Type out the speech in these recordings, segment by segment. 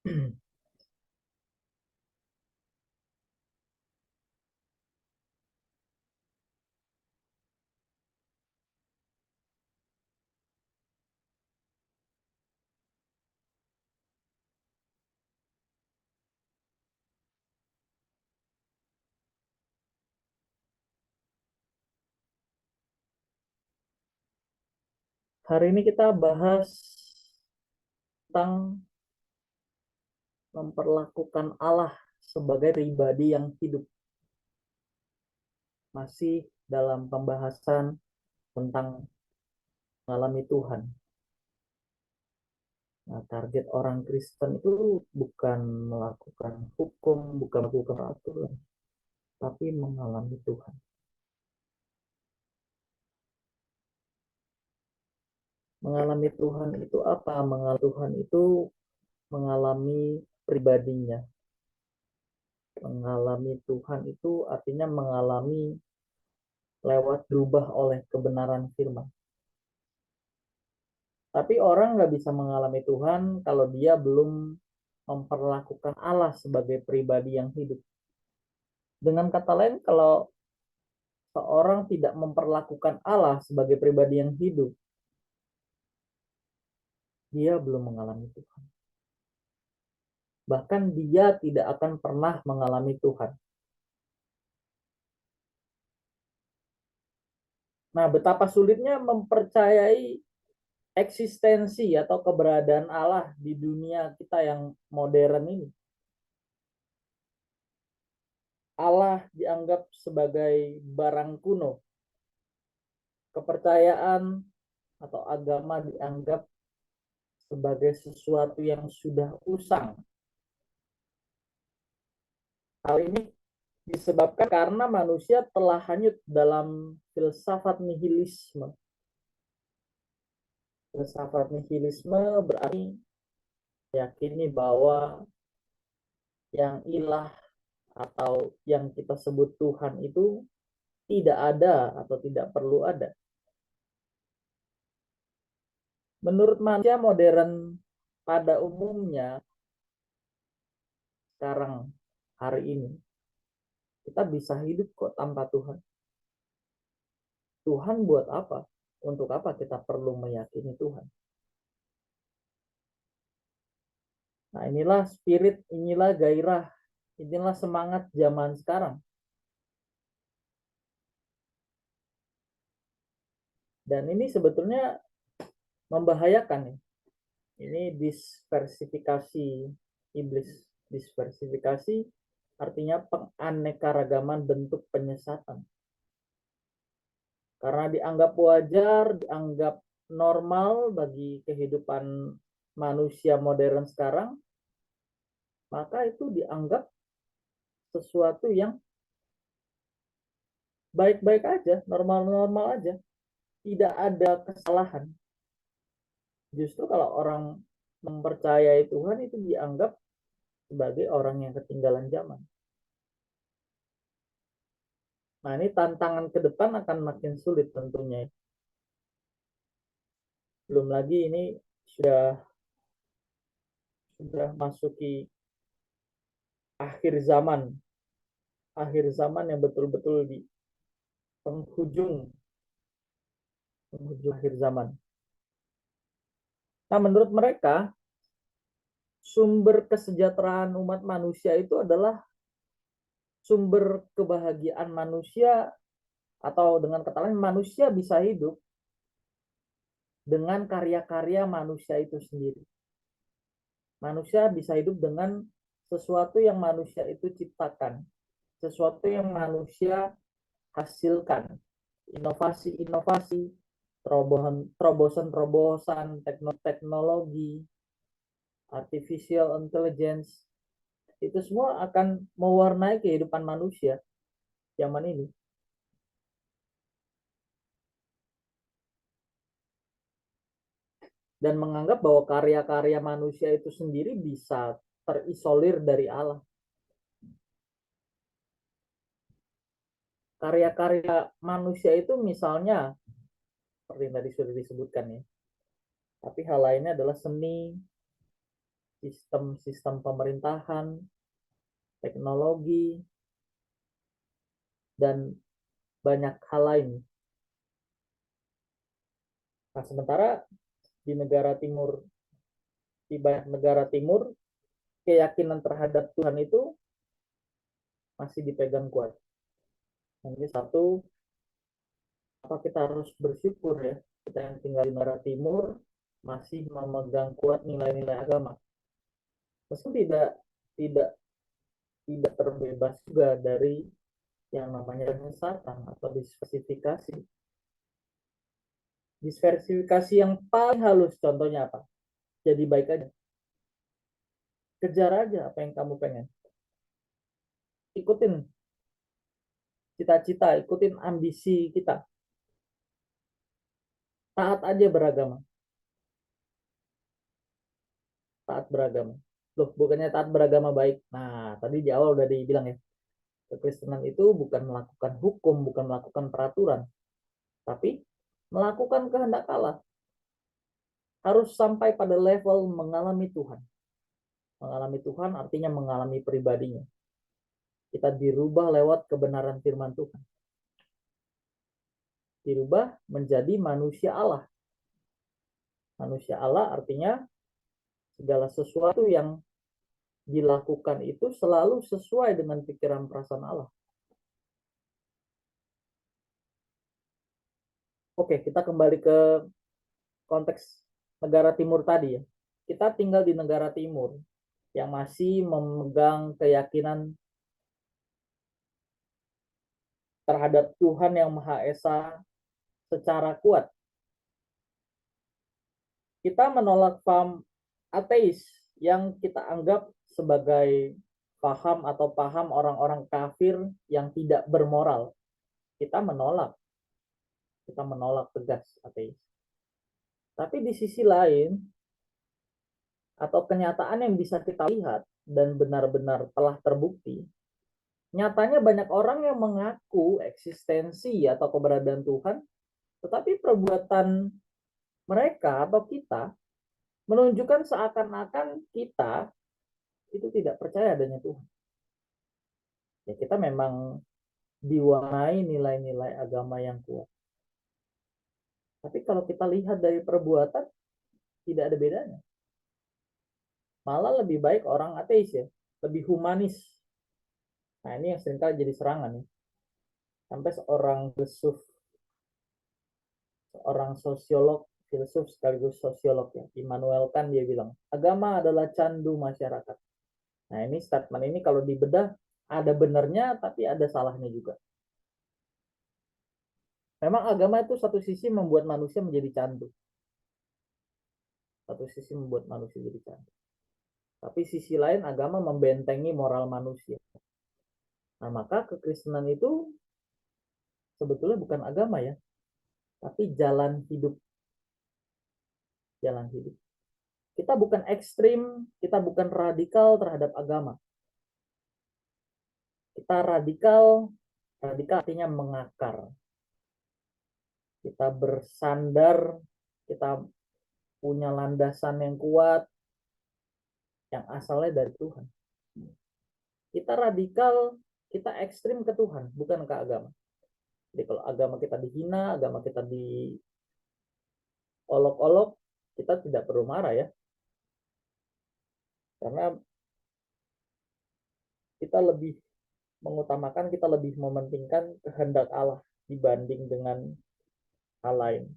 Hari ini kita bahas tentang memperlakukan Allah sebagai pribadi yang hidup. Masih dalam pembahasan tentang mengalami Tuhan. Nah, target orang Kristen itu bukan melakukan hukum, bukan melakukan aturan, tapi mengalami Tuhan. Mengalami Tuhan itu apa? Mengalami Tuhan itu mengalami pribadinya. Mengalami Tuhan itu artinya mengalami lewat berubah oleh kebenaran firman. Tapi orang nggak bisa mengalami Tuhan kalau dia belum memperlakukan Allah sebagai pribadi yang hidup. Dengan kata lain, kalau seorang tidak memperlakukan Allah sebagai pribadi yang hidup, dia belum mengalami Tuhan. Bahkan dia tidak akan pernah mengalami Tuhan. Nah, betapa sulitnya mempercayai eksistensi atau keberadaan Allah di dunia kita yang modern ini. Allah dianggap sebagai barang kuno. Kepercayaan atau agama dianggap sebagai sesuatu yang sudah usang. Hal ini disebabkan karena manusia telah hanyut dalam filsafat nihilisme. Filsafat nihilisme berarti meyakini bahwa yang ilah atau yang kita sebut Tuhan itu tidak ada atau tidak perlu ada. Menurut manusia modern pada umumnya sekarang hari ini kita bisa hidup kok tanpa Tuhan. Tuhan buat apa? Untuk apa kita perlu meyakini Tuhan? Nah, inilah spirit, inilah gairah, inilah semangat zaman sekarang. Dan ini sebetulnya membahayakan ya. Ini diversifikasi iblis. Diversifikasi artinya penganekaragaman bentuk penyesatan. Karena dianggap wajar, dianggap normal bagi kehidupan manusia modern sekarang, maka itu dianggap sesuatu yang baik-baik aja, normal-normal aja. Tidak ada kesalahan. Justru kalau orang mempercayai Tuhan itu dianggap sebagai orang yang ketinggalan zaman. Nah, ini tantangan ke depan akan makin sulit tentunya. Belum lagi ini sudah masuki akhir zaman yang betul-betul di penghujung akhir zaman. Nah, menurut mereka sumber kesejahteraan umat manusia itu adalah sumber kebahagiaan manusia, atau dengan kata lain manusia bisa hidup dengan karya-karya manusia itu sendiri. Manusia bisa hidup dengan sesuatu yang manusia itu ciptakan, sesuatu yang manusia hasilkan, inovasi-inovasi, terobosan-terobosan, teknologi, artificial intelligence, itu semua akan mewarnai kehidupan manusia zaman ini. Dan menganggap bahwa karya-karya manusia itu sendiri bisa terisolir dari Allah. Karya-karya manusia itu misalnya, seperti yang tadi sudah disebutkan ya, tapi hal lainnya adalah seni, sistem-sistem pemerintahan, teknologi, dan banyak hal lain. Nah, sementara di negara timur, di banyak negara timur, keyakinan terhadap Tuhan itu masih dipegang kuat. Dan ini satu, apa kita harus bersyukur ya, kita yang tinggal di negara timur masih memegang kuat nilai-nilai agama. Meskipun tidak tidak terbebas juga dari yang namanya penyesatan atau diversifikasi. Diversifikasi yang paling halus contohnya apa? Jadi baik aja. Kejar aja apa yang kamu pengen. Ikutin cita-cita, ikutin ambisi kita. Taat aja beragama. Taat beragama. Loh, bukannya taat beragama baik. Nah, tadi di awal udah dibilang ya. Kekristenan itu bukan melakukan hukum, bukan melakukan peraturan. Tapi melakukan kehendak Allah. Harus sampai pada level mengalami Tuhan. Mengalami Tuhan artinya mengalami pribadinya. Kita dirubah lewat kebenaran firman Tuhan. Dirubah menjadi manusia Allah. Manusia Allah artinya segala sesuatu yang dilakukan itu selalu sesuai dengan pikiran perasaan Allah. Oke, kita kembali ke konteks negara timur tadi ya. Kita tinggal di negara timur yang masih memegang keyakinan terhadap Tuhan yang Maha Esa secara kuat. Kita menolak paham ateis yang kita anggap sebagai paham atau paham orang-orang kafir yang tidak bermoral. Kita menolak, tegas ateis. Tapi di sisi lain, atau kenyataan yang bisa kita lihat dan benar-benar telah terbukti, nyatanya banyak orang yang mengaku eksistensi atau keberadaan Tuhan, tetapi perbuatan mereka atau kita menunjukkan seakan-akan kita itu tidak percaya adanya Tuhan. Ya, kita memang diwarnai nilai-nilai agama yang kuat. Tapi kalau kita lihat dari perbuatan, tidak ada bedanya. Malah lebih baik orang ateis ya, lebih humanis. Nah, ini yang seringkali jadi serangan ya. Sampai seorang sosiolog, filsuf sekaligus sosiolog ya, Immanuel Kant, dia bilang, agama adalah candu masyarakat. Nah, ini statement ini kalau dibedah ada benernya tapi ada salahnya juga. Memang agama itu satu sisi membuat manusia menjadi candu. Satu sisi membuat manusia jadi candu. Tapi sisi lain agama membentengi moral manusia. Nah, maka kekristenan itu sebetulnya bukan agama ya, tapi jalan hidup. Jalan hidup. Kita bukan ekstrim, kita bukan radikal terhadap agama. Kita radikal, radikal artinya mengakar. Kita bersandar, kita punya landasan yang kuat, yang asalnya dari Tuhan. Kita radikal, kita ekstrim ke Tuhan, bukan ke agama. Jadi kalau agama kita dihina, agama kita diolok-olok, kita tidak perlu marah ya. Karena kita lebih mengutamakan, kita lebih mementingkan kehendak Allah dibanding dengan hal lain,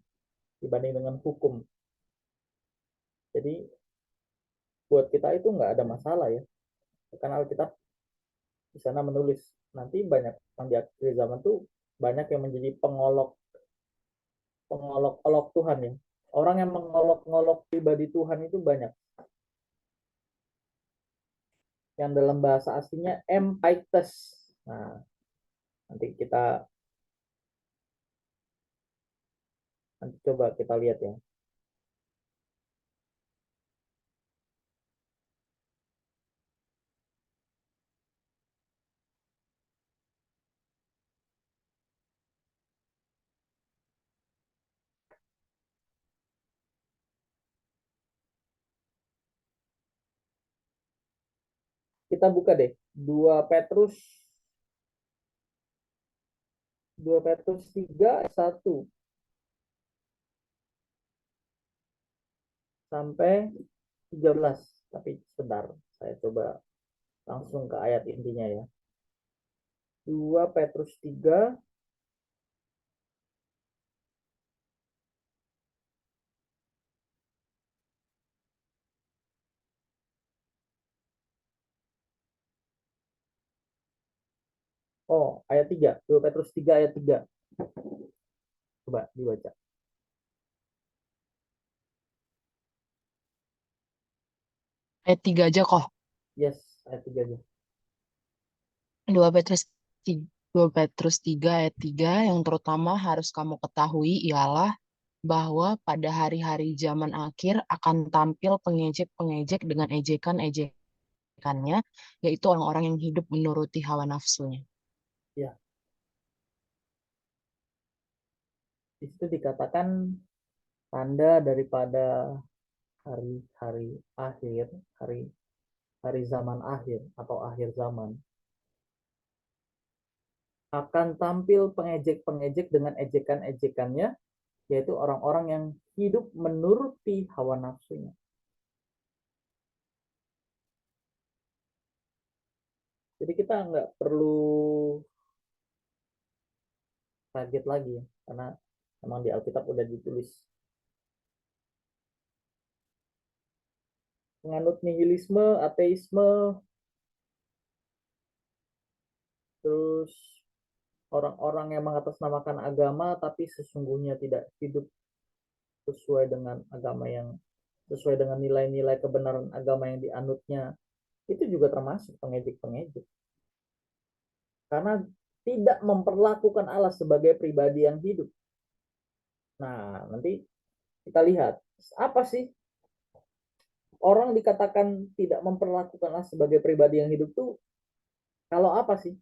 dibanding dengan hukum. Jadi buat kita itu nggak ada masalah ya. Karena Alkitab di sana menulis nanti banyak yang di akhir zaman tuh banyak yang menjadi pengolok-olok Tuhan ya. Orang yang mengolok-olok pribadi Tuhan itu banyak. Yang dalam bahasa aslinya empaites. Nah, nanti coba kita lihat ya. Kita buka deh 2 Petrus 3 ayat 1 sampai 13. Tapi sebentar, saya coba langsung ke ayat intinya ya. 2 Petrus 3. Oh, ayat 3. 2 Petrus 3 ayat 3. Coba dibaca. Ayat 3 aja kok. Yes, ayat 3 aja. 2 Petrus 3, 2 Petrus 3 ayat 3 yang terutama harus kamu ketahui ialah bahwa pada hari-hari zaman akhir akan tampil pengejek-pengejek dengan ejekan-ejekannya, yaitu orang-orang yang hidup menuruti hawa nafsunya. Ya, di situ dikatakan tanda daripada hari-hari akhir, hari hari zaman akhir atau akhir zaman, akan tampil pengejek-pengejek dengan ejekan-ejekannya, yaitu orang-orang yang hidup menuruti hawa nafsunya. Jadi kita nggak perlu kaget lagi ya, karena memang di Alkitab udah ditulis. Penganut nihilisme, ateisme, terus orang-orang yang mengatasnamakan agama tapi sesungguhnya tidak hidup sesuai dengan agama yang sesuai dengan nilai-nilai kebenaran agama yang dianutnya, itu juga termasuk pengejek-pengejek. Karena tidak memperlakukan Allah sebagai pribadi yang hidup. Nah, nanti kita lihat apa sih orang dikatakan tidak memperlakukan Allah sebagai pribadi yang hidup tuh, kalau apa sih?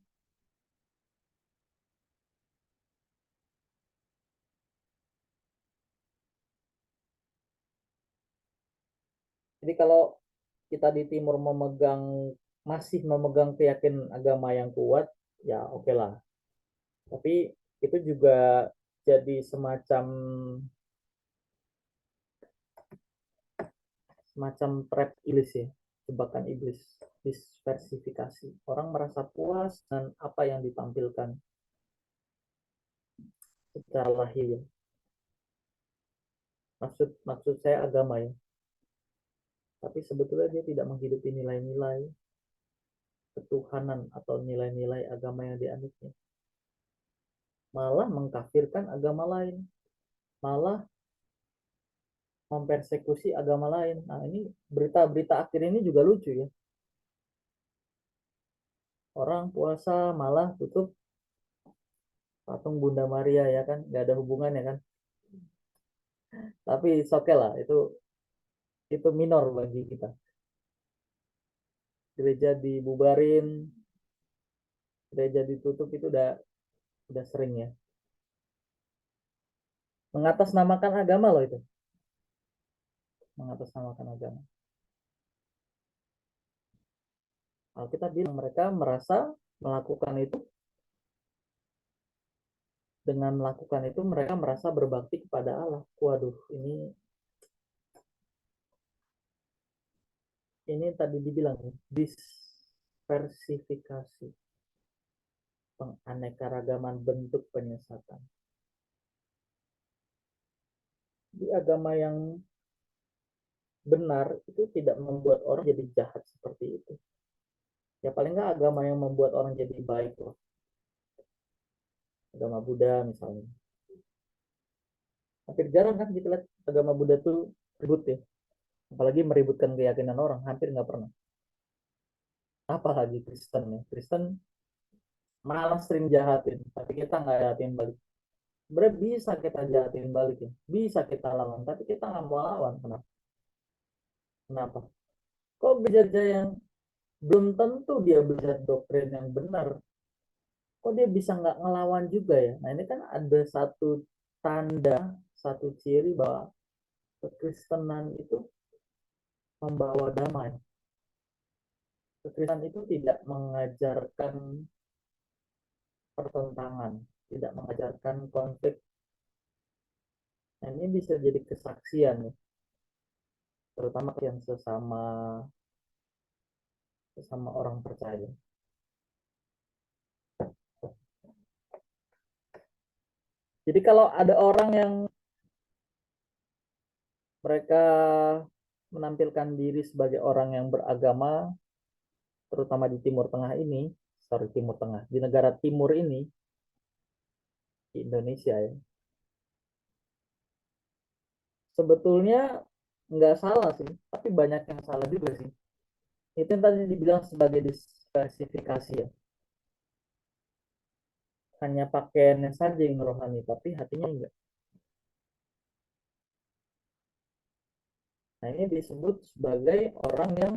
Jadi kalau kita di timur masih memegang keyakinan agama yang kuat, ya oke lah. Tapi itu juga jadi semacam trap iblis ya, jebakan iblis, diversifikasi. Orang merasa puas dengan apa yang ditampilkan secara lahir. Maksud saya agama ya. Tapi sebetulnya dia tidak menghidupi nilai-nilai ketuhanan atau nilai-nilai agama yang dianutnya. Malah mengkafirkan agama lain, malah mempersekusi agama lain. Nah, ini berita-berita akhir ini juga lucu ya. Orang puasa malah tutup patung Bunda Maria ya kan, nggak ada hubungannya kan. Tapi oke okay lah, itu minor bagi kita. Gereja dibubarin, gereja ditutup itu udah sering ya. Mengatasnamakan agama loh itu, mengatasnamakan agama. Alkitab bilang mereka merasa melakukan itu, dengan melakukan itu mereka merasa berbakti kepada Allah. Waduh, ini tadi dibilang diversifikasi, penganekaragaman bentuk penyesatan. Di agama yang benar itu tidak membuat orang jadi jahat seperti itu. Ya paling nggak agama yang membuat orang jadi baik loh. Agama Buddha misalnya. Hampir jarang kan kita lihat agama Buddha tuh ribut ya. Apalagi meributkan keyakinan orang, hampir nggak pernah. Apalagi Kristen ya. Kristen malah sering jahatin, tapi kita nggak jahatin balik. Sebenarnya bisa kita jahatin balik ya. Bisa kita lawan, tapi kita nggak mau lawan. Kenapa? Kenapa? Kok belajar yang belum tentu dia belajar doktrin yang benar, kok dia bisa nggak ngelawan juga ya. Nah ini kan ada satu tanda, satu ciri bahwa kekristenan itu membawa damai. Kekristenan itu tidak mengajarkan pertentangan, tidak mengajarkan konflik. Nah, ini bisa jadi kesaksian, terutama yang sesama sesama orang percaya. Jadi kalau ada orang yang mereka menampilkan diri sebagai orang yang beragama, terutama di Timur Tengah ini, Timur Tengah, di negara Timur ini, di Indonesia ya, sebetulnya nggak salah sih, tapi banyak yang salah juga sih. Itu yang tadi dibilang sebagai diversifikasi ya. Hanya pakaiannya saja yang rohani, tapi hatinya enggak. Nah, ini disebut sebagai orang yang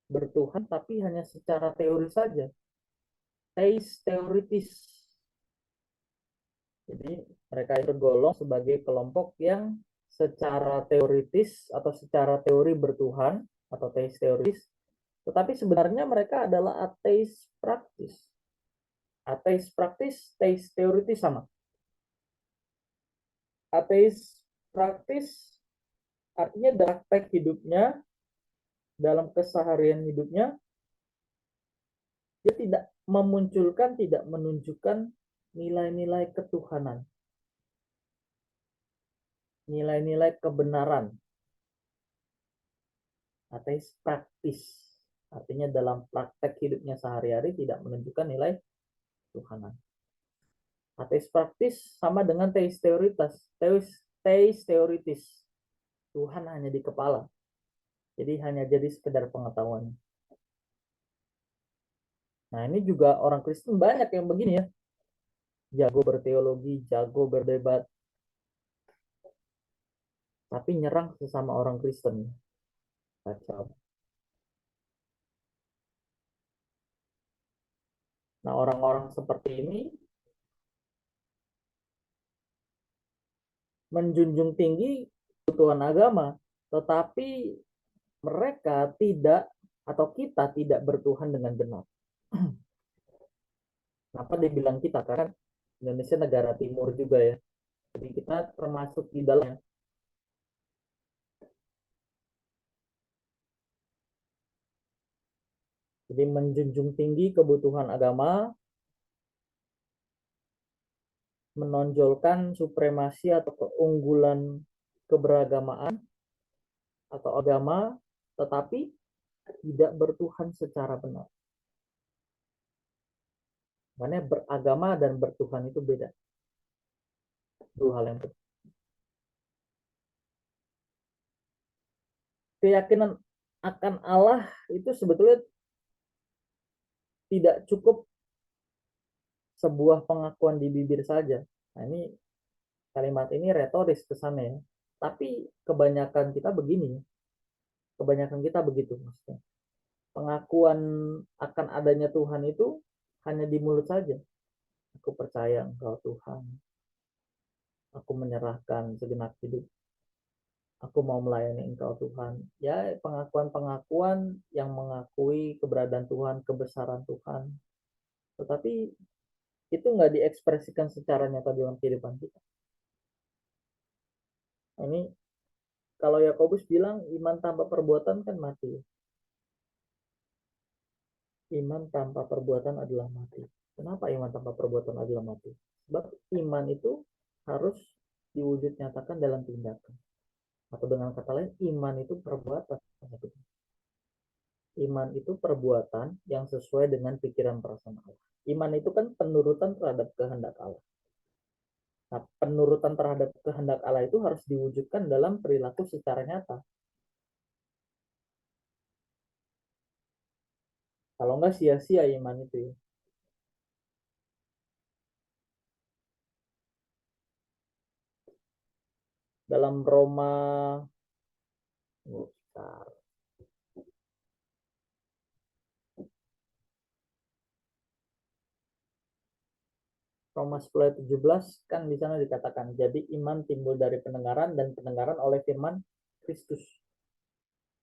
bertuhan tapi hanya secara teori saja. Teoritis. Jadi mereka itu tergolong sebagai kelompok yang secara teoritis atau secara teori bertuhan atau teoritis, tetapi sebenarnya mereka adalah ateis praktis. Ateis praktis, teoritis sama. Ateis praktis artinya praktek hidupnya, dalam keseharian hidupnya dia tidak memunculkan, tidak menunjukkan nilai-nilai ketuhanan, nilai-nilai kebenaran. Ateis praktis artinya dalam praktek hidupnya sehari-hari tidak menunjukkan nilai ketuhanan. Ateis praktis sama dengan teis teoritas. Teis teoritis, Tuhan hanya di kepala, jadi hanya jadi sekedar pengetahuan. Nah, ini juga orang Kristen banyak yang begini ya, jago berteologi, jago berdebat, tapi nyerang sesama orang Kristen. Kacau. Nah, orang-orang seperti ini menjunjung tinggi kebutuhan agama, tetapi mereka tidak atau kita tidak bertuhan dengan benar. Kenapa dibilang kita? Karena Indonesia negara timur juga ya. Jadi kita termasuk di dalamnya. Jadi menjunjung tinggi kebutuhan agama, menonjolkan supremasi atau keunggulan keberagamaan atau agama, tetapi tidak bertuhan secara benar. Makanya beragama dan bertuhan itu beda. Dua hal yang berbeda. Keyakinan akan Allah itu sebetulnya tidak cukup sebuah pengakuan di bibir saja. Nah, ini kalimat ini retoris kesannya ya. Tapi kebanyakan kita begini. Kebanyakan kita begitu maksudnya. Pengakuan akan adanya Tuhan itu hanya di mulut saja. Aku percaya Engkau Tuhan. Aku menyerahkan segenap hidup. Aku mau melayani Engkau Tuhan. Ya, pengakuan-pengakuan yang mengakui keberadaan Tuhan, kebesaran Tuhan. Tetapi itu nggak diekspresikan secara nyata dalam kehidupan kita. Ini kalau Yakobus bilang iman tanpa perbuatan kan mati. Iman tanpa perbuatan adalah mati. Kenapa iman tanpa perbuatan adalah mati? Sebab iman itu harus diwujud nyatakan dalam tindakan. Atau dengan kata lain, iman itu perbuatan. Iman itu perbuatan yang sesuai dengan pikiran perasaan Allah. Iman itu kan penurutan terhadap kehendak Allah. Nah, penurutan terhadap kehendak Allah itu harus diwujudkan dalam perilaku secara nyata. Kalau enggak sia-sia iman itu ya. Dalam Roma Roma 10:17 kan di sana dikatakan, jadi iman timbul dari pendengaran dan pendengaran oleh firman Kristus.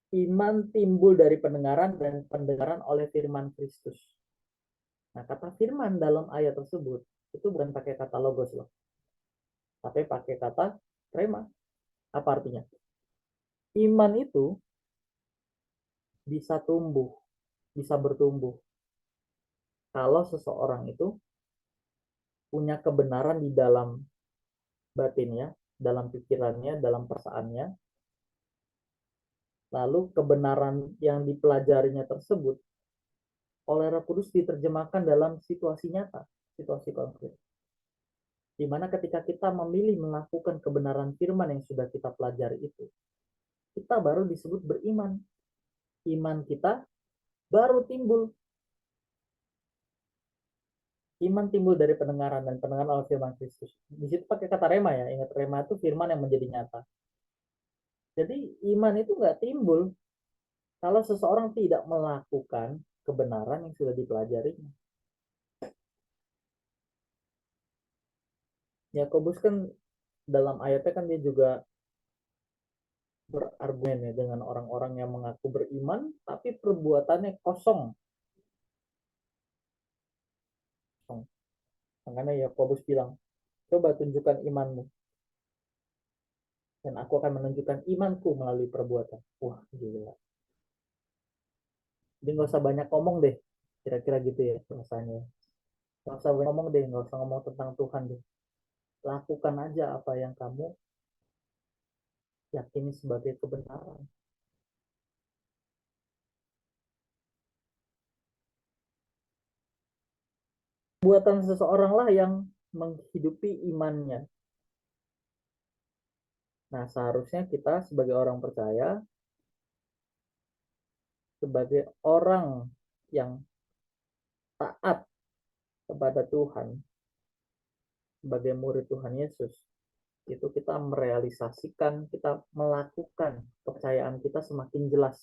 Iman timbul dari pendengaran dan pendengaran oleh firman Kristus. Nah, kata firman dalam ayat tersebut itu bukan pakai kata logos loh, tapi pakai kata rema. Apa artinya? Iman itu bisa tumbuh, bisa bertumbuh kalau seseorang itu punya kebenaran di dalam batinnya, dalam pikirannya, dalam perasaannya, lalu kebenaran yang dipelajarinya tersebut oleh Roh Kudus diterjemahkan dalam situasi nyata, situasi konkret. Di mana ketika kita memilih melakukan kebenaran firman yang sudah kita pelajari itu, kita baru disebut beriman. Iman kita baru timbul. Iman timbul dari pendengaran dan pendengaran oleh firman Kristus. Di situ pakai kata rema ya. Ingat, rema itu firman yang menjadi nyata. Jadi iman itu nggak timbul kalau seseorang tidak melakukan kebenaran yang sudah dipelajarinya. Yakobus kan dalam ayatnya kan dia juga berargumen ya dengan orang-orang yang mengaku beriman tapi perbuatannya kosong. Makanya Yakobus bilang, coba tunjukkan imanmu dan aku akan menunjukkan imanku melalui perbuatan. Wah, gila. Jadi nggak usah banyak ngomong deh, kira-kira gitu ya rasanya. Nggak usah banyak ngomong deh, nggak usah ngomong tentang Tuhan deh. Lakukan aja apa yang kamu yakini sebagai kebenaran. Buatan seseorang lah yang menghidupi imannya. Nah, seharusnya kita sebagai orang percaya, sebagai orang yang taat kepada Tuhan, sebagai murid Tuhan Yesus, itu kita merealisasikan, kita melakukan kepercayaan kita semakin jelas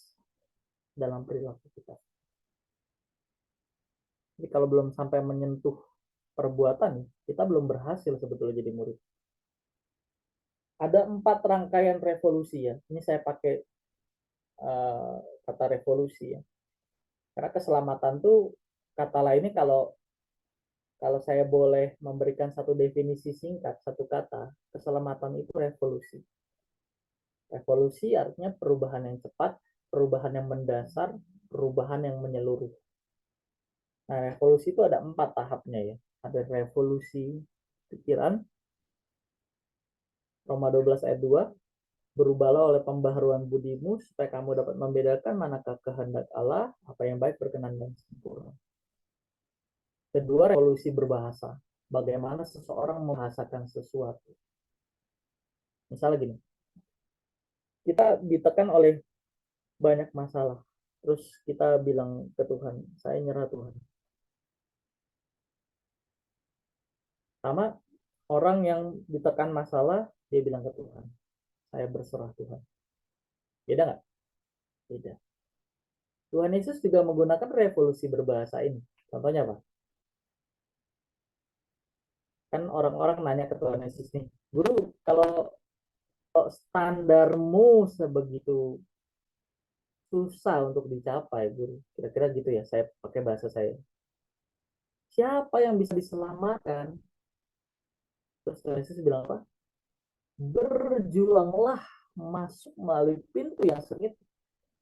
dalam perilaku kita. Jadi kalau belum sampai menyentuh perbuatan, kita belum berhasil sebetulnya jadi murid. Ada 4 rangkaian revolusi ya. Ini saya pakai kata revolusi ya. Karena keselamatan tuh kata lainnya, kalau kalau saya boleh memberikan satu definisi singkat, satu kata, keselamatan itu revolusi. Revolusi artinya perubahan yang cepat, perubahan yang mendasar, perubahan yang menyeluruh. Nah, revolusi itu ada 4 tahapnya ya. Ada revolusi pikiran, Roma 12 ayat 2, berubahlah oleh pembaharuan budimu supaya kamu dapat membedakan manakah kehendak Allah, apa yang baik, berkenan, dan sempurna. Kedua, revolusi berbahasa. Bagaimana seseorang membahasakan sesuatu. Misalnya gini, kita ditekan oleh banyak masalah. Terus kita bilang ke Tuhan, saya nyerah Tuhan. Sama orang yang ditekan masalah, dia bilang ke Tuhan, saya berserah Tuhan. Beda nggak? Beda. Tuhan Yesus juga menggunakan revolusi berbahasa ini. Contohnya apa? Kan orang-orang nanya ke Tuhan Yesus nih, Guru, kalau standarmu sebegitu susah untuk dicapai, Guru. Kira-kira gitu ya, saya pakai bahasa saya. Siapa yang bisa diselamatkan? Terus Tuhan Yesus bilang apa? Berjuanglah masuk melalui pintu yang sempit,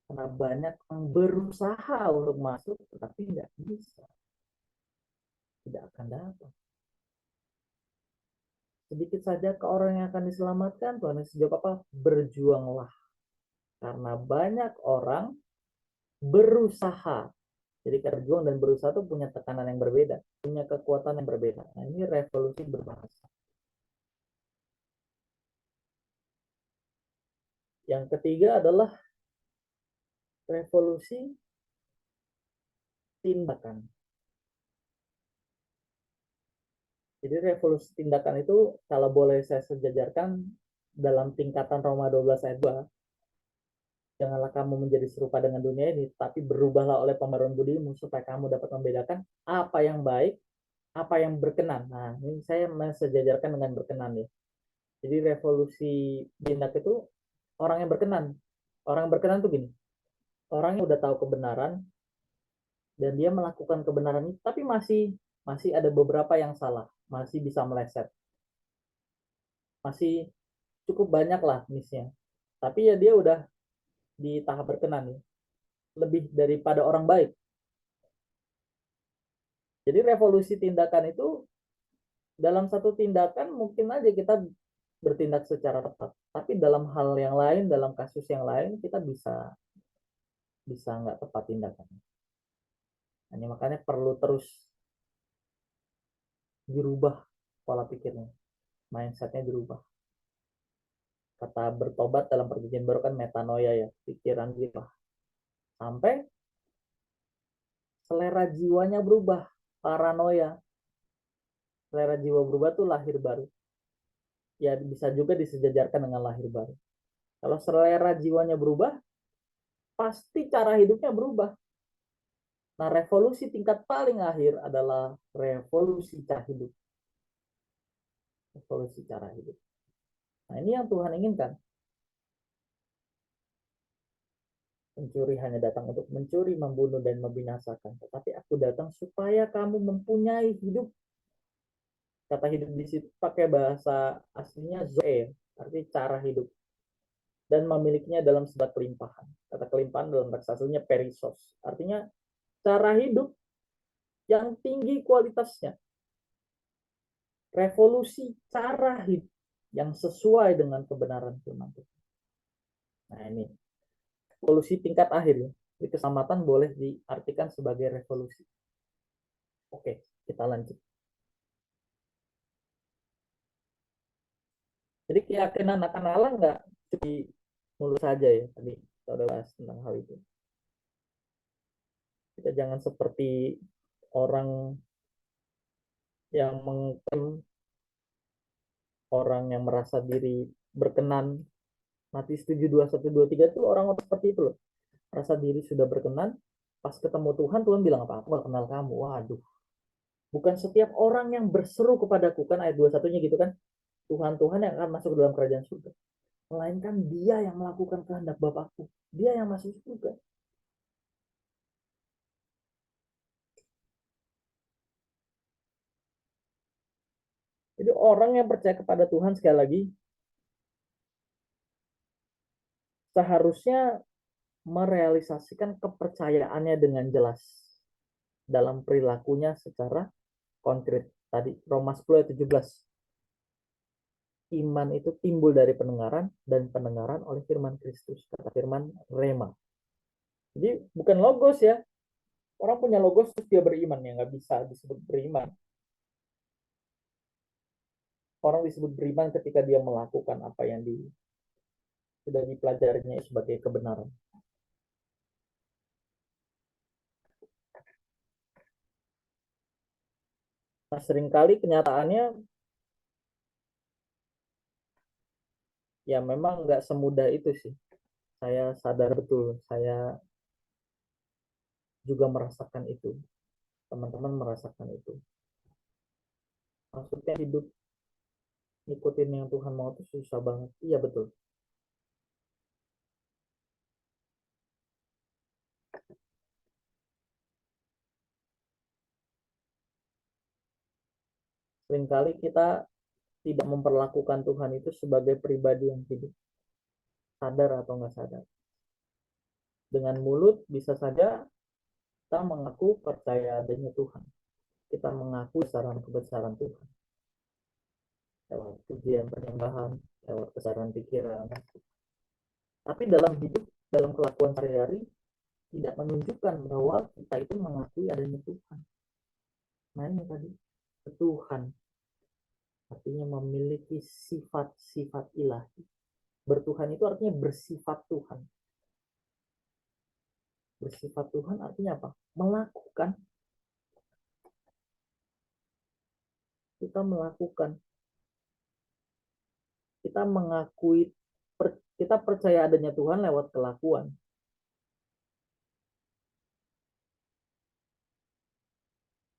karena banyak yang berusaha untuk masuk tetapi tidak bisa, tidak akan dapat. Sedikit saja ke orang yang akan diselamatkan, Tuhan Yesus jawab apa? Berjuanglah, karena banyak orang berusaha. Jadi berjuang dan berusaha itu punya tekanan yang berbeda, punya kekuatan yang berbeda. Nah, ini revolusi berbahasa. Yang ketiga adalah revolusi tindakan. Jadi revolusi tindakan itu kalau boleh saya sejajarkan dalam tingkatan Roma 12 ayat 2, janganlah kamu menjadi serupa dengan dunia ini, tapi berubahlah oleh pembaruan budimu supaya kamu dapat membedakan apa yang baik, apa yang berkenan. Nah, ini saya sejajarkan dengan berkenan ya. Jadi revolusi tindak itu orang yang berkenan. Orang yang berkenan tuh gini, orangnya udah tahu kebenaran dan dia melakukan kebenaran itu, tapi masih ada beberapa yang salah, masih bisa meleset, masih cukup banyak lah missnya. Tapi ya dia udah di tahap berkenan ya, lebih daripada orang baik. Jadi revolusi tindakan itu, dalam satu tindakan mungkin aja kita bertindak secara tepat, tapi dalam hal yang lain, dalam kasus yang lain kita bisa bisa nggak tepat tindakannya. Hanya makanya perlu terus dirubah pola pikirnya, mindsetnya dirubah. Kata bertobat dalam perjanjian baru kan metanoia ya, pikiran dirubah sampai selera jiwanya berubah, paranoia. Selera jiwa berubah tuh lahir baru, ya bisa juga disejajarkan dengan lahir baru. Kalau selera jiwanya berubah, pasti cara hidupnya berubah. Nah, revolusi tingkat paling akhir adalah revolusi cara hidup. Revolusi cara hidup. Nah, ini yang Tuhan inginkan. Pencuri hanya datang untuk mencuri, membunuh, dan membinasakan. Tetapi aku datang supaya kamu mempunyai hidup. Kata hidup di situ pakai bahasa aslinya zoe, artinya cara hidup. Dan memilikinya dalam segala kelimpahan. Kata kelimpahan dalam bahasa aslinya perisos. Artinya cara hidup yang tinggi kualitasnya. Revolusi cara hidup yang sesuai dengan kebenaran firman Tuhan. Nah, ini revolusi tingkat akhir ya. Di keselamatan boleh diartikan sebagai revolusi. Oke, kita lanjut. Jadi keyakinan akan Allah nggak cuma mulus saja ya. Tadi kita udah bahas tentang hal itu. Kita jangan seperti orang yang mengklaim, orang yang merasa diri berkenan. Matius 7:21-23 itu orang-orang seperti itu loh. Merasa diri sudah berkenan, pas ketemu Tuhan, Tuhan bilang apa? Aku gak kenal kamu. Waduh. Bukan setiap orang yang berseru kepadaku, kan ayat 21-nya gitu kan. Tuhan-Tuhan yang akan masuk ke dalam kerajaan surga. Melainkan dia yang melakukan kehendak Bapakku. Dia yang masuk surga. Jadi orang yang percaya kepada Tuhan sekali lagi, seharusnya merealisasikan kepercayaannya dengan jelas dalam perilakunya secara konkret. Tadi Roma 10 ayat 17. Iman itu timbul dari pendengaran dan pendengaran oleh firman Kristus. Kata firman rema. Jadi bukan logos ya. Orang punya logos terus dia beriman ya, nggak bisa disebut beriman. Orang disebut beriman ketika dia melakukan apa yang sudah dipelajarinya sebagai kebenaran. Nah, seringkali kenyataannya ya memang nggak semudah itu sih. Saya sadar betul, saya juga merasakan itu. Teman-teman merasakan itu. Maksudnya hidup ngikutin yang Tuhan mau itu susah banget. Iya betul. Seringkali kita tidak memperlakukan Tuhan itu sebagai pribadi yang hidup. Sadar atau nggak sadar. Dengan mulut bisa saja kita mengaku percaya adanya Tuhan. Kita mengaku kebesaran Tuhan. Lewat pujian penyembahan, lewat kesabaran pikiran. Tapi dalam hidup, dalam kelakuan sehari-hari, tidak menunjukkan bahwa kita itu mengakui adanya Tuhan. Nah ini tadi, Tuhan. Artinya memiliki sifat-sifat ilahi. Bertuhan itu artinya bersifat Tuhan. Bersifat Tuhan artinya apa? Melakukan. Kita melakukan. Kita mengakui, kita percaya adanya Tuhan lewat kelakuan.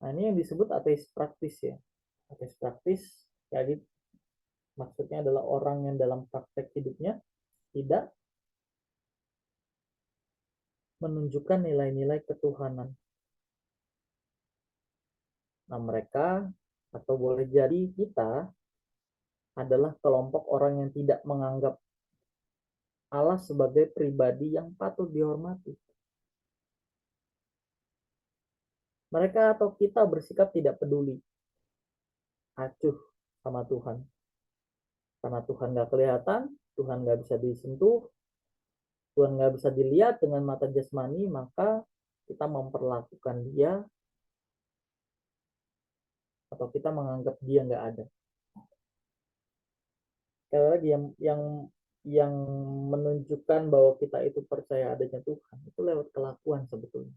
Nah ini yang disebut ateis praktis ya. Ateis praktis, jadi maksudnya adalah orang yang dalam praktek hidupnya tidak menunjukkan nilai-nilai ketuhanan. Nah, mereka atau boleh jadi kita adalah kelompok orang yang tidak menganggap Allah sebagai pribadi yang patut dihormati. Mereka atau kita bersikap tidak peduli, acuh sama Tuhan. Karena Tuhan nggak kelihatan, Tuhan nggak bisa disentuh, Tuhan nggak bisa dilihat dengan mata jasmani, maka kita memperlakukan dia atau kita menganggap dia nggak ada. Sekali lagi yang menunjukkan bahwa kita itu percaya adanya Tuhan itu lewat kelakuan sebetulnya.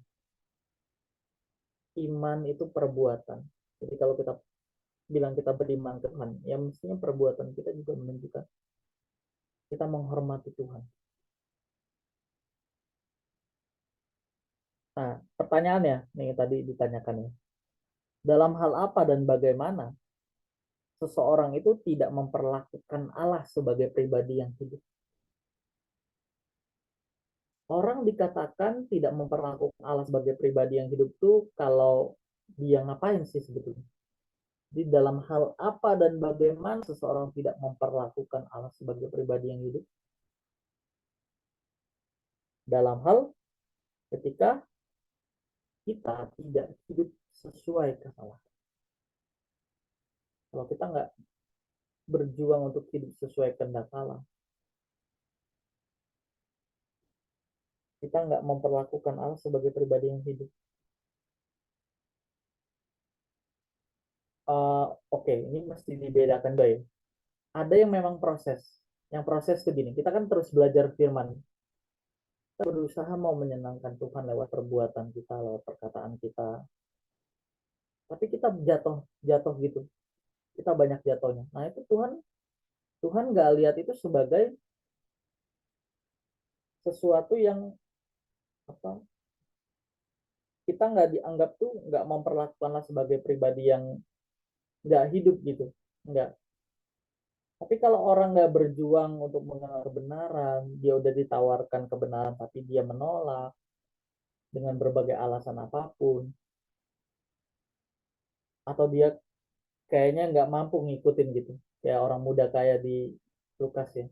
Iman itu perbuatan. Jadi kalau kita bilang kita beriman ke Tuhan, ya mestinya perbuatan kita juga menunjukkan kita menghormati Tuhan. Nah, pertanyaannya nih tadi ditanyakan ya. Dalam hal apa dan bagaimana seseorang itu tidak memperlakukan Allah sebagai pribadi yang hidup? Orang dikatakan tidak memperlakukan Allah sebagai pribadi yang hidup tuh kalau dia ngapain sih sebetulnya? Di dalam hal apa dan bagaimana seseorang tidak memperlakukan Allah sebagai pribadi yang hidup? Dalam hal ketika kita tidak hidup sesuai kesalahan. Kalau kita nggak berjuang untuk hidup sesuai kehendak Allah, kita nggak memperlakukan Allah sebagai pribadi yang hidup. Oke, ini mesti dibedakan deh. Ada yang memang proses. Yang proses itu gini, kita kan terus belajar firman. Kita berusaha mau menyenangkan Tuhan lewat perbuatan kita, lewat perkataan kita. Tapi kita jatuh gitu. Kita banyak jatuhnya. Nah itu Tuhan Tuhan nggak lihat itu sebagai sesuatu yang apa kita nggak dianggap tuh nggak memperlakukanlah sebagai pribadi yang nggak hidup gitu. Nggak. Tapi kalau orang nggak berjuang untuk mengenal kebenaran, dia udah ditawarkan kebenaran tapi dia menolak dengan berbagai alasan apapun, atau dia kayaknya nggak mampu ngikutin gitu, kayak orang muda kaya di Lukas ya.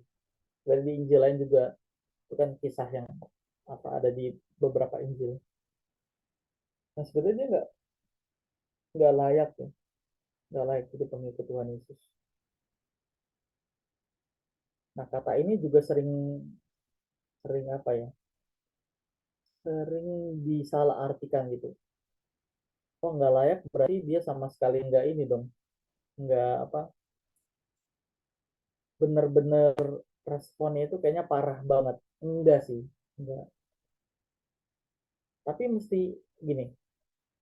Dan di Injil lain juga itu kan kisah yang apa ada di beberapa Injil. Nah sebenarnya dia nggak layak ya, nggak layak jadi pengikut Tuhan Yesus. Nah kata ini juga sering sering apa ya, sering disalahartikan gitu. Oh nggak layak berarti dia sama sekali nggak ini dong, nggak apa, bener-bener responnya itu kayaknya parah banget. Enggak sih, enggak. Tapi mesti gini,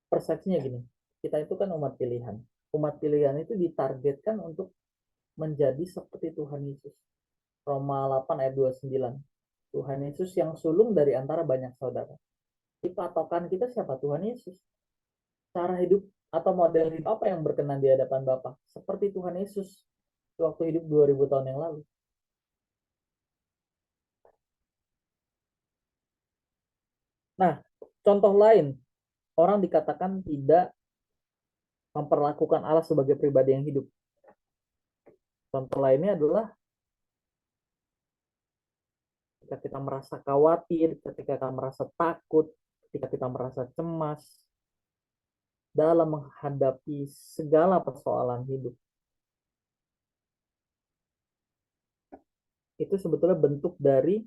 persepsinya gini, kita itu kan umat pilihan. Umat pilihan itu ditargetkan untuk menjadi seperti Tuhan Yesus. Roma 8 ayat 29. Tuhan Yesus yang sulung dari antara banyak saudara. Di patokan kita siapa? Tuhan Yesus. Cara hidup atau model hidup apa yang berkenan di hadapan Bapa? Seperti Tuhan Yesus waktu hidup 2000 tahun yang lalu. Nah, contoh lain, orang dikatakan tidak memperlakukan Allah sebagai pribadi yang hidup. Contoh lainnya adalah ketika kita merasa khawatir, ketika kita merasa takut, ketika kita merasa cemas dalam menghadapi segala persoalan hidup. Itu sebetulnya bentuk dari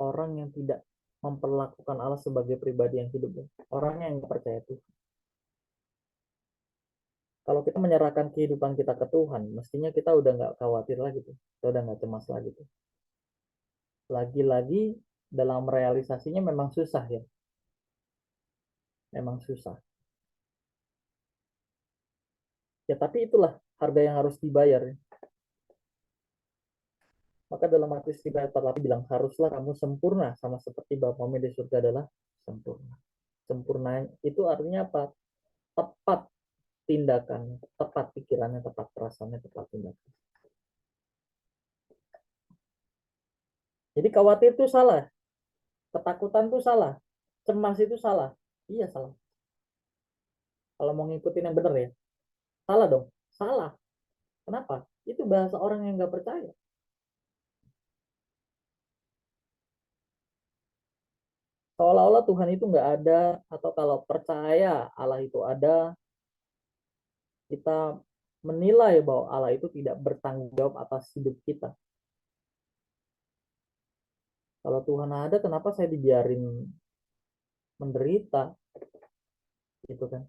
orang yang tidak memperlakukan Allah sebagai pribadi yang hidup. Orang yang percaya Tuhan. Kalau kita menyerahkan kehidupan kita ke Tuhan, mestinya kita udah nggak khawatir lagi tuh. Kita udah nggak cemas lagi tuh. Lagi-lagi dalam realisasinya memang susah ya. Memang susah. Ya tapi itulah harga yang harus dibayar. Maka dalam Matius 3 ayat 48 bilang, haruslah kamu sempurna sama seperti Bapamu di surga adalah sempurna. Sempurna itu artinya apa? Tepat tindakannya, tepat pikirannya, tepat perasaannya, tepat tindakan. Jadi khawatir itu salah. Ketakutan tuh salah, cemas itu salah. Iya salah. Kalau mau ngikutin yang bener ya, salah dong. Salah. Kenapa? Itu bahasa orang yang nggak percaya. Seolah-olah Tuhan itu nggak ada, atau kalau percaya Allah itu ada, kita menilai bahwa Allah itu tidak bertanggung jawab atas hidup kita. Kalau Tuhan ada, kenapa saya dibiarin menderita? Gitu kan.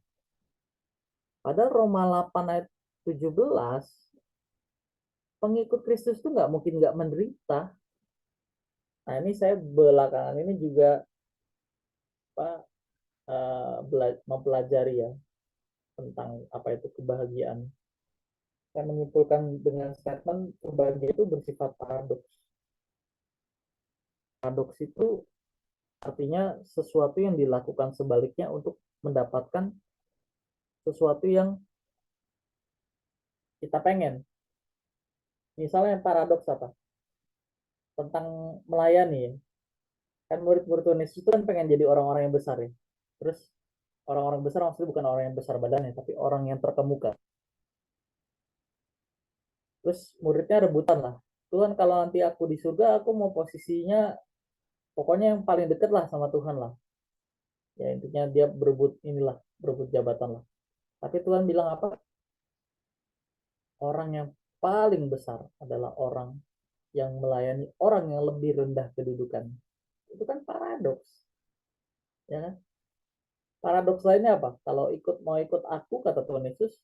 Padahal Roma 8 ayat 17, pengikut Kristus itu nggak mungkin nggak menderita. Nah ini saya belakangan ini juga Pak, mempelajari ya tentang apa itu kebahagiaan. Saya menyimpulkan dengan statement kebahagiaan itu bersifat paradoks. Paradoks itu artinya sesuatu yang dilakukan sebaliknya untuk mendapatkan sesuatu yang kita pengen. Misalnya paradoks apa? Tentang melayani ya. Kan murid-murid Tuhan Yesus itu kan pengen jadi orang-orang yang besar ya. Terus orang-orang besar maksudnya bukan orang yang besar badannya, tapi orang yang terkemuka. Terus muridnya rebutan lah. Tuhan kalau nanti aku di surga, aku mau posisinya pokoknya yang paling deket lah sama Tuhan lah. Ya intinya dia berebut inilah, berebut jabatan lah. Tapi Tuhan bilang apa? Orang yang paling besar adalah orang yang melayani orang yang lebih rendah kedudukan. Itu kan paradoks, ya kan? Paradoks lainnya apa? Kalau mau ikut aku, kata Tuhan Yesus,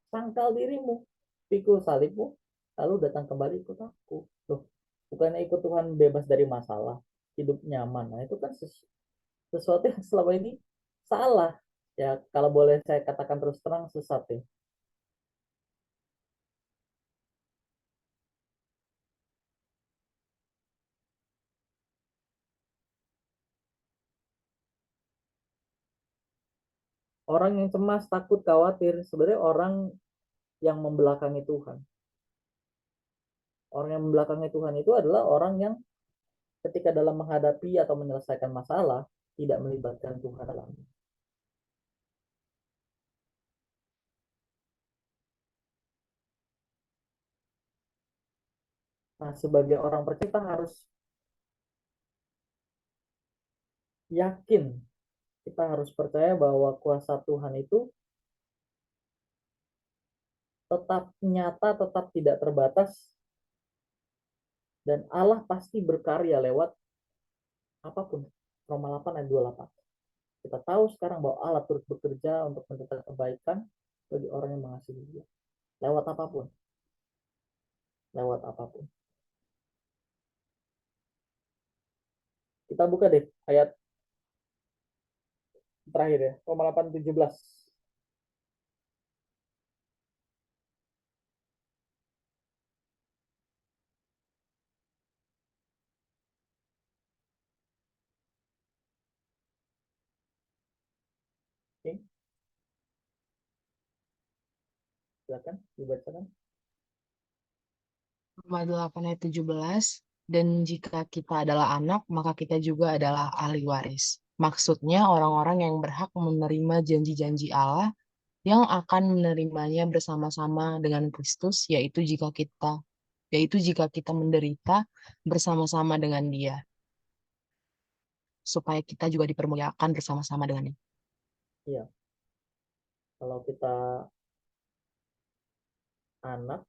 sangkal dirimu, pikul salibmu, lalu datang kembali ikut aku. Loh, bukannya ikut Tuhan bebas dari masalah, hidup nyaman. Nah, itu kan sesuatu yang selama ini salah. Ya, kalau boleh saya katakan terus terang, sesat ya. Orang yang cemas, takut, khawatir, sebenarnya orang yang membelakangi Tuhan. Orang yang membelakangi Tuhan itu adalah orang yang ketika dalam menghadapi atau menyelesaikan masalah, tidak melibatkan Tuhan dalamnya. Nah, sebagai orang percaya kita harus yakin, kita harus percaya bahwa kuasa Tuhan itu tetap nyata, tetap tidak terbatas, dan Allah pasti berkarya lewat apapun. Roma 8 ayat 28. Kita tahu sekarang bahwa Allah terus bekerja untuk mendatangkan kebaikan bagi orang yang mengasihi Dia. Lewat apapun, lewat apapun. Kita buka deh ayat terakhir ya, Roma 8 17. Oke, silakan dibacakan. Roma 8 ayat 17, dan jika kita adalah anak, maka kita juga adalah ahli waris. Maksudnya orang-orang yang berhak menerima janji-janji Allah yang akan menerimanya bersama-sama dengan Kristus, yaitu jika kita menderita bersama-sama dengan Dia, supaya kita juga dipermuliakan bersama-sama dengannya. Iya, kalau kita anak,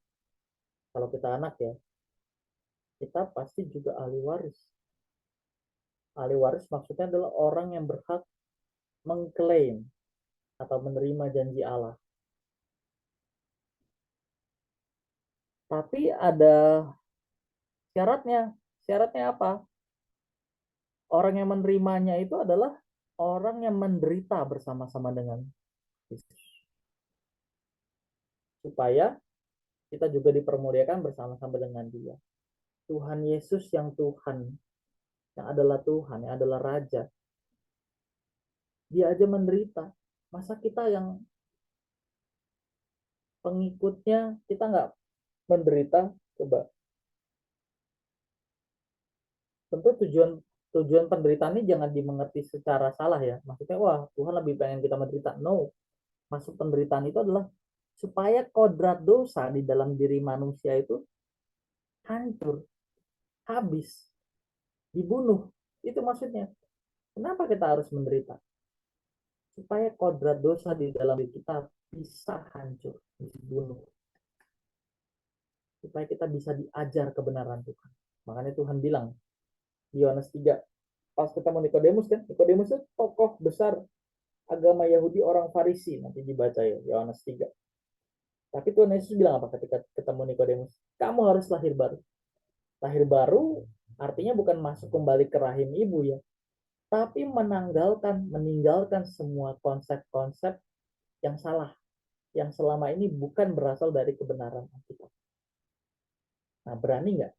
kalau kita anak ya, kita pasti juga ahli waris. Ahli waris maksudnya adalah orang yang berhak mengklaim atau menerima janji Allah. Tapi ada syaratnya. Syaratnya apa? Orang yang menerimanya itu adalah orang yang menderita bersama-sama dengan Yesus. Supaya kita juga dipermuliakan bersama-sama dengan Dia. Tuhan Yesus yang Tuhan, yang adalah Tuhan, yang adalah Raja, Dia aja menderita. Masa kita yang pengikutnya, kita nggak menderita? Coba. Tentu tujuan tujuan penderitaan ini jangan dimengerti secara salah ya. Maksudnya, wah Tuhan lebih pengen kita menderita. No, masuk penderitaan itu adalah supaya kodrat dosa di dalam diri manusia itu hancur, habis, dibunuh. Itu maksudnya. Kenapa kita harus menderita? Supaya kodrat dosa di dalam diri kita bisa hancur, dibunuh. Supaya kita bisa diajar kebenaran Tuhan. Makanya Tuhan bilang di Yohanes 3, pas ketemu Nikodemus kan, Nikodemus itu tokoh besar agama Yahudi, orang Farisi, nanti dibaca ya Yohanes 3. Tapi Tuhan Yesus bilang apa ketika ketemu Nikodemus? Kamu harus lahir baru. Lahir baru artinya bukan masuk kembali ke rahim ibu ya, tapi meninggalkan semua konsep-konsep yang salah, yang selama ini bukan berasal dari kebenaran kita. Nah, berani nggak?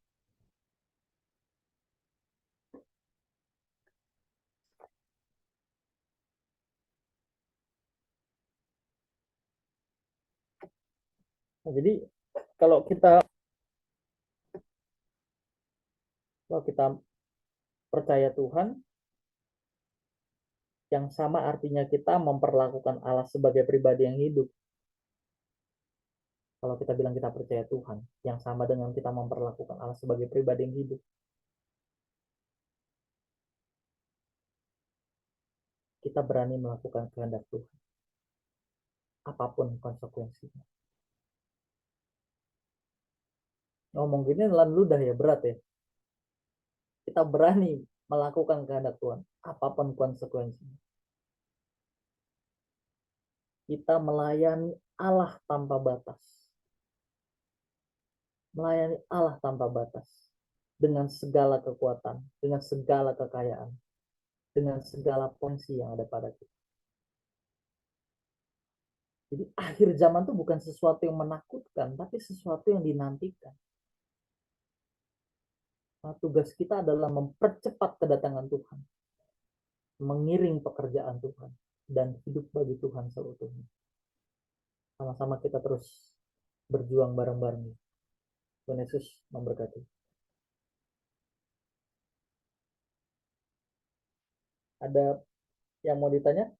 Nah, jadi kalau kita percaya Tuhan, yang sama artinya kita memperlakukan Allah sebagai pribadi yang hidup. Kalau kita bilang kita percaya Tuhan, yang sama dengan kita memperlakukan Allah sebagai pribadi yang hidup. Kita berani melakukan kehendak Tuhan, apapun konsekuensinya. Ngomong gini nelan ludah ya, berat ya. Kita berani melakukan kehendak Tuhan, apapun konsekuensinya. Kita melayani Allah tanpa batas. Melayani Allah tanpa batas. Dengan segala kekuatan, dengan segala kekayaan, dengan segala potensi yang ada pada kita. Jadi akhir zaman itu bukan sesuatu yang menakutkan, tapi sesuatu yang dinantikan. Nah, tugas kita adalah mempercepat kedatangan Tuhan, mengiring pekerjaan Tuhan, dan hidup bagi Tuhan seutuhnya. Sama-sama kita terus berjuang bareng-bareng. Tuhan Yesus memberkati. Ada yang mau ditanya?